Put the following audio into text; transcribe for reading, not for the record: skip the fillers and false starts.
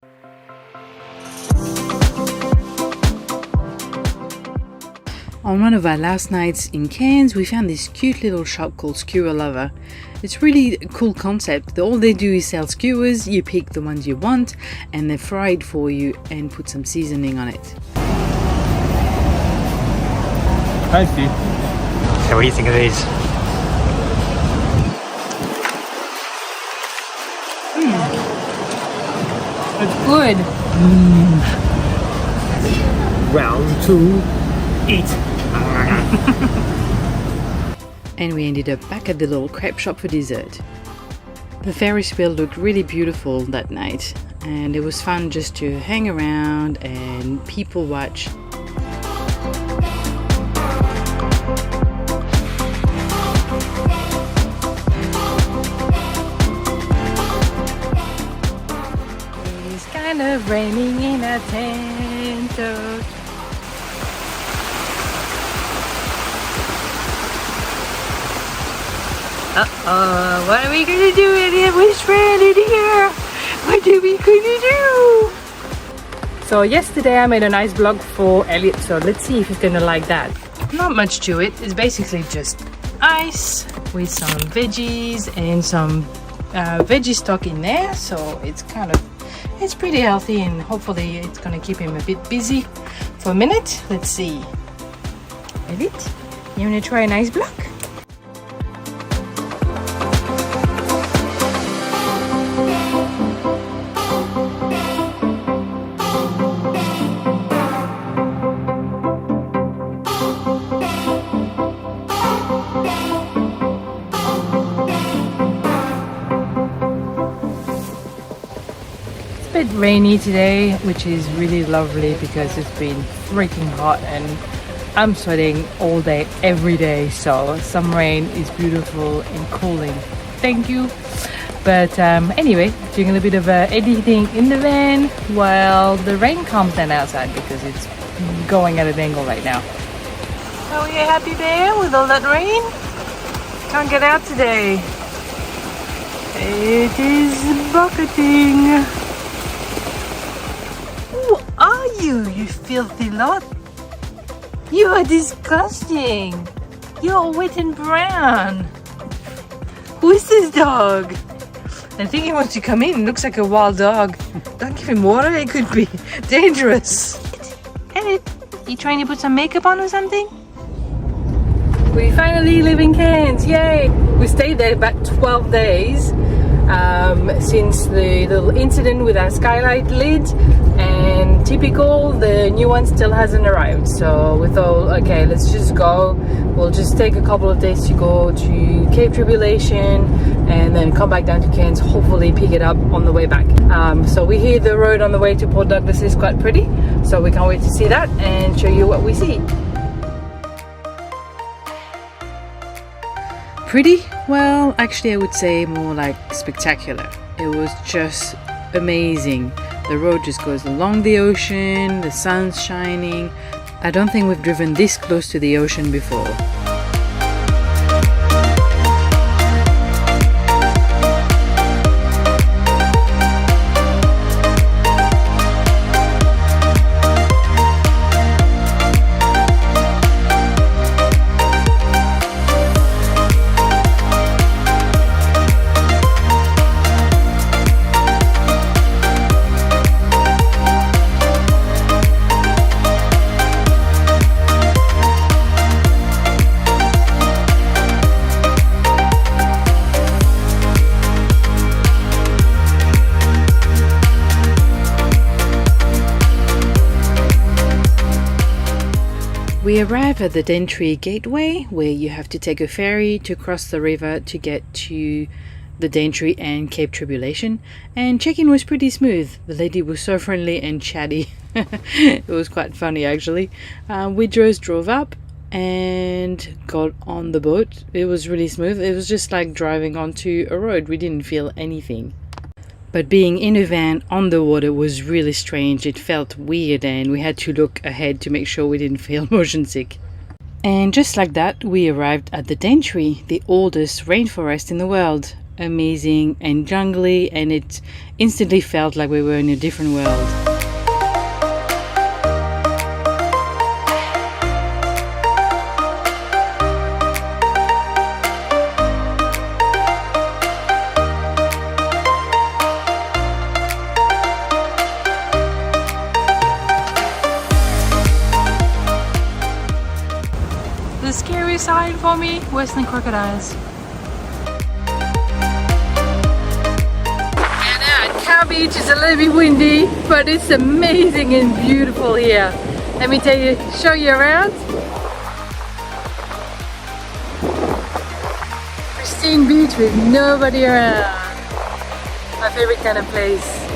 On one of our last nights in Cairns, we found this cute little shop called Skewer Lover. It's really a cool concept. All they do is sell skewers, you pick the ones you want, and they fry it for you and put some seasoning on it. Hi, Steve. So what do you think of these? It's good. Round 2, eat. And we ended up back at the little crepe shop for dessert. The Ferris wheel looked really beautiful that night, and it was fun just to hang around and people watch. It's kind of raining in a tent. What are we gonna do if we're stranded here? What are we gonna do? So yesterday I made a nice vlog for Elliot, so let's see if he's gonna like that. Not much to it. It's basically just ice with some veggies and some veggie stock in there, so it's pretty healthy, and hopefully it's gonna keep him a bit busy for a minute. Let's see. Elliot, you wanna try a nice block? Bit rainy today, which is really lovely because it's been freaking hot and I'm sweating all day every day, so some rain is beautiful and cooling. Thank you. But anyway, doing a little bit of editing in the van while the rain calms down outside because it's going at an angle right now. So are you happy, Bear, with all that rain? Can't get out today. It is bucketing. Who are you, you filthy lot? You are disgusting. You're wet and brown. Who is this dog? I think he wants to come in. Looks like a wild dog. Don't give him water. It could be dangerous. Elliot, you trying to put some makeup on or something? We finally live in Cairns. Yay! We stayed there about 12 days. Since the little incident with our skylight lid, and typical, the new one still hasn't arrived, so we thought, okay, let's just go. We'll just take a couple of days to go to Cape Tribulation and then come back down to Cairns, hopefully pick it up on the way back. So we hear the road on the way to Port Douglas is quite pretty, so we can't wait to see that and show you what we see. Pretty? Well, actually I would say more like spectacular. It was just amazing. The road just goes along the ocean, the sun's shining. I don't think we've driven this close to the ocean before. We arrive at the Daintree gateway, where you have to take a ferry to cross the river to get to the Daintree and Cape Tribulation, and check-in was pretty smooth. The lady was so friendly and chatty. It was quite funny actually. We drove up and got on the boat. It was really smooth. It was just like driving onto a road. We didn't feel anything. But being in a van on the water was really strange. It felt weird and we had to look ahead to make sure we didn't feel motion sick. And just like that, we arrived at the Daintree, the oldest rainforest in the world. amazing and jungly, and it instantly felt like we were in a different world. The scary side for me, western crocodiles. And Cow Beach is a little bit windy, but it's amazing and beautiful here. Let me show you around. Pristine beach with nobody around. My favorite kind of place.